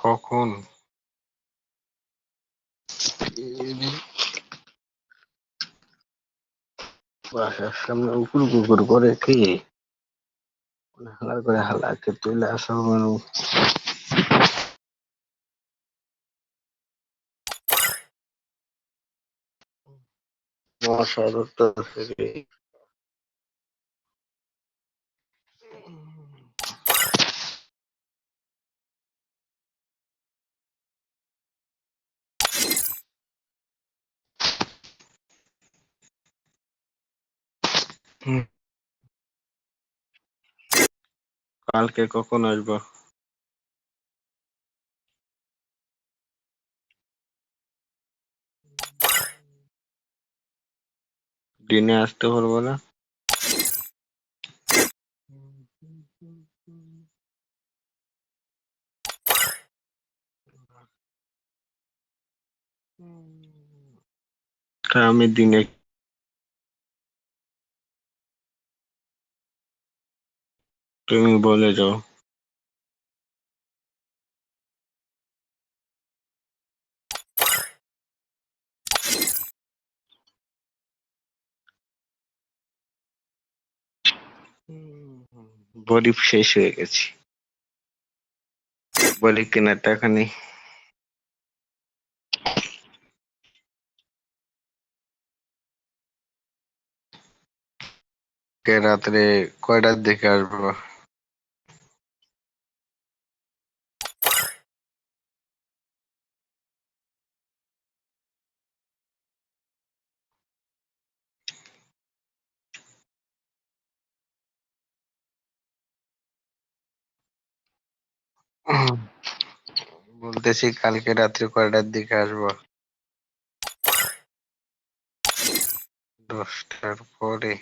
কখন বাসার সামনে উকুর কুকুর করে কি হালা করে হালাকে তুলে আসা মানুষ মশার উঠতেছে রে। কালকে কখন আসবো? দিনে আসতে পারবো না? আমি দিনে তুমি বলে যাও। বরফ শেষ হয়ে গেছে, বরফ কেনার টাকা নেই। রাত্রে কয়টার দিকে আসবো? বলতেছি কালকে রাত্রে কয়টার দিকে আসবো? 10টার পরে।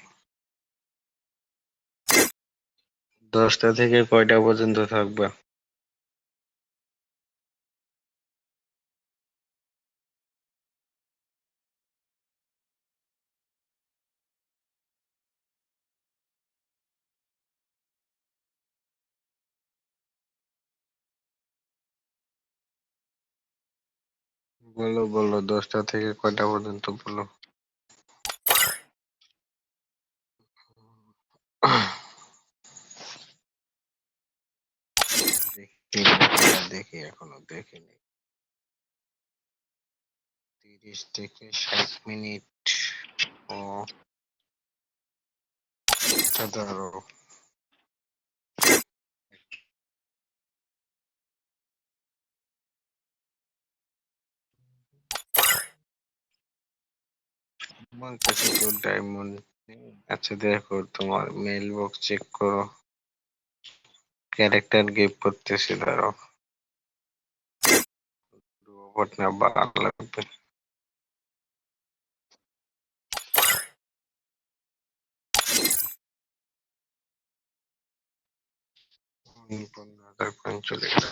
10টা থেকে কয়টা পর্যন্ত থাকবা? বলো বলো, 10টা থেকে কয়টা পর্যন্ত বলো। দেখি এখনো দেখিনি। 30 থেকে 60 মিনিট ও 17। আমার কাছে তো ডায়মন্ড নেই। আচ্ছা দেখো, তোমার মেল বক্স চেক করো, ক্যারেক্টার গিফট করতেছি, দাঁড়াও। রোবট না বাল লাগবে। হুম, 15,000 কয়েন চলে গেল।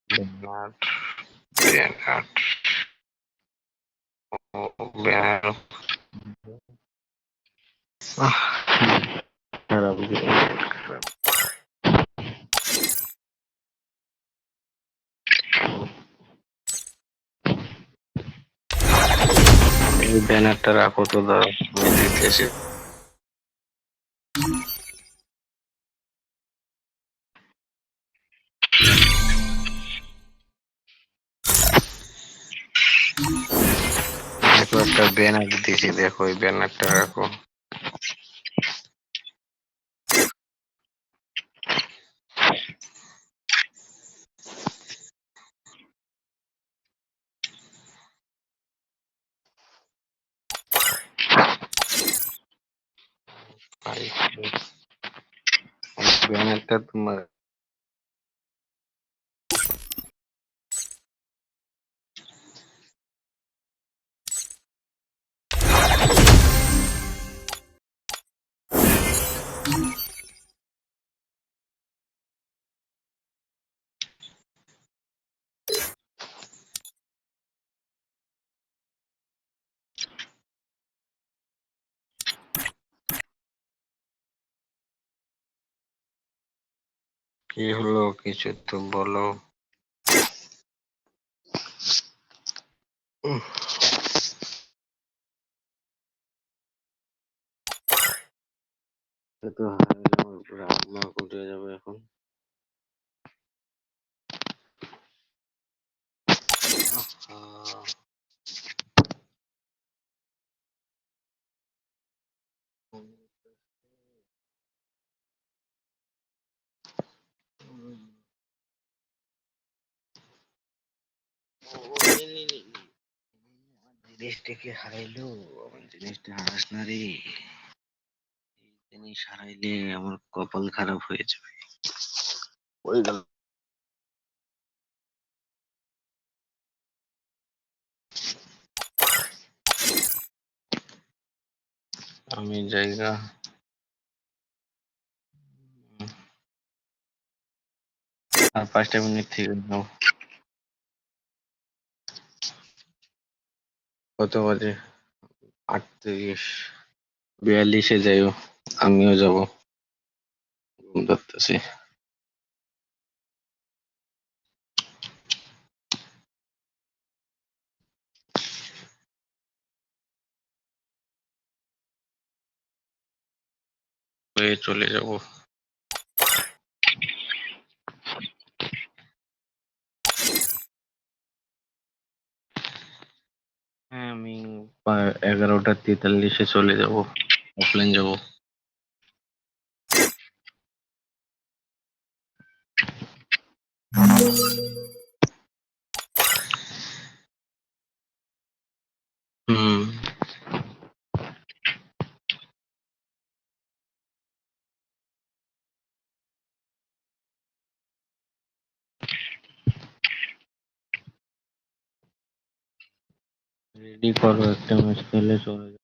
ব্যানার, ব্যানার, ও ব্যানার। আহ, খারাপ খারাপ। এই ব্যানারটা রাখো তো, দাঁড়াও আমি দিতেছি। দেখো একটা ব্যানার দিতেছি, দেখো এই ব্যানারটা রাখো। ব্যানারটা তোমার কি হলো, কিছু তো বলো। উহ, এ তো হারাইলাম, পুরো আত্মা উঠে যাবে এখন। আহা, জিনিসটাকে হারাইলো, আমার জিনিসটা হারাস না রে। এই জিনিস হারাইলে আমার কপাল খারাপ হয়ে যাবে। ওই গেল। আমি জায়গা। আর 5টা মিনিট থেকে যাও। কত বাজে? 8:30। 42-এ যাইও, আমিও যাব। ঘুম ধরতেছি। হয়ে চলে যাব। হ্যাঁ, আমি 11:43-এ চলে যাব। অফলাইন যাব। হুম। রেডি করো, একটা ম্যাচ খেলে চলে যাব।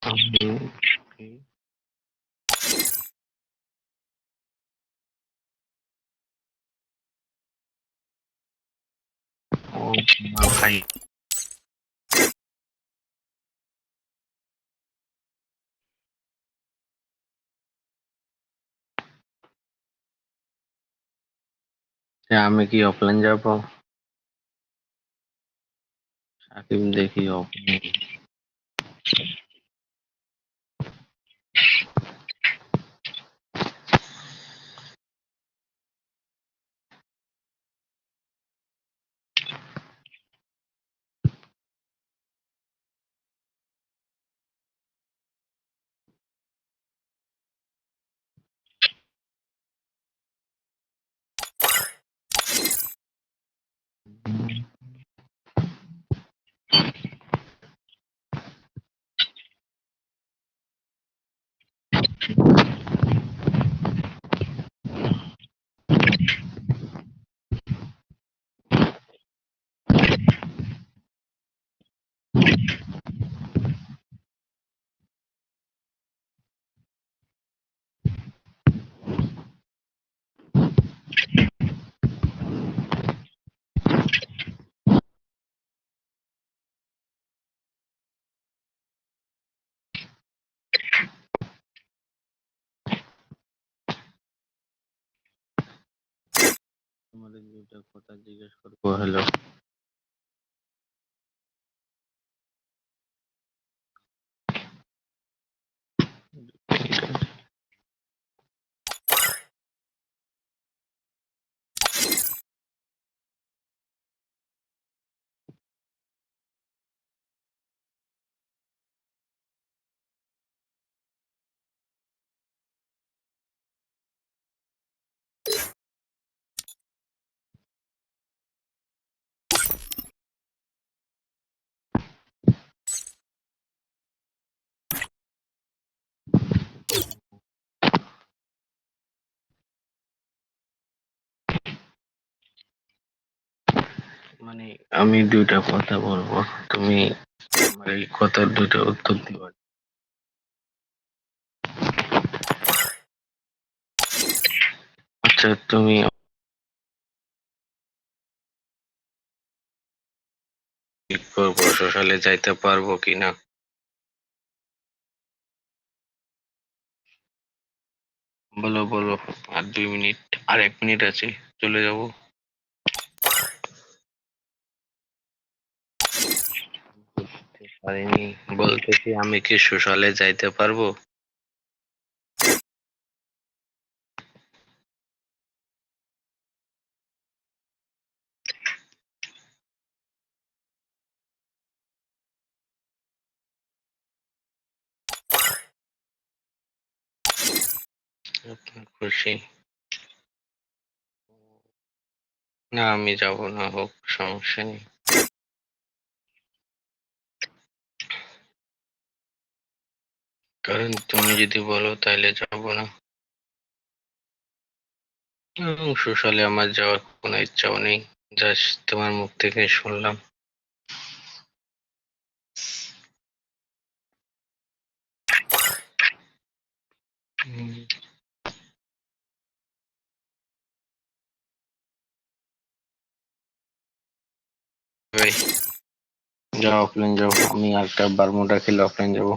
আমি ও ভাই, আমি কি অফলাইন যাব? সাকিব দেখি অফলাইন। তোমাদের দুইটা কথা জিজ্ঞেস করবো। হ্যালো। মানে আমি দুইটা কথা বলবো, তুমি আমার এই কথার দুইটা উত্তর দিবা। আচ্ছা, তুমি কি করবো, সোশ্যালে যাইতে পারবো কিনা। বলো বলো, আর 2 মিনিট, আর 1 মিনিট আছে, চলে যাব। পারিনি, বলতেছি আমি কি সোশ্যালে যাইতে পারবো? আপনার খুশি। না, আমি যাব না, হোক, সমস্যা নেই। কারণ তুমি যদি বলো তাহলে যাব না। এবং সোশ্যালে আমার যাওয়ার কোনো ইচ্ছাও নেই। জাস্ট তোমার মুখ থেকে শুনলাম। হুম, ভাই, যাও অফলাইন যাও, আমি আরেকটা বারমুডা খেলে অফলাইন যাবো।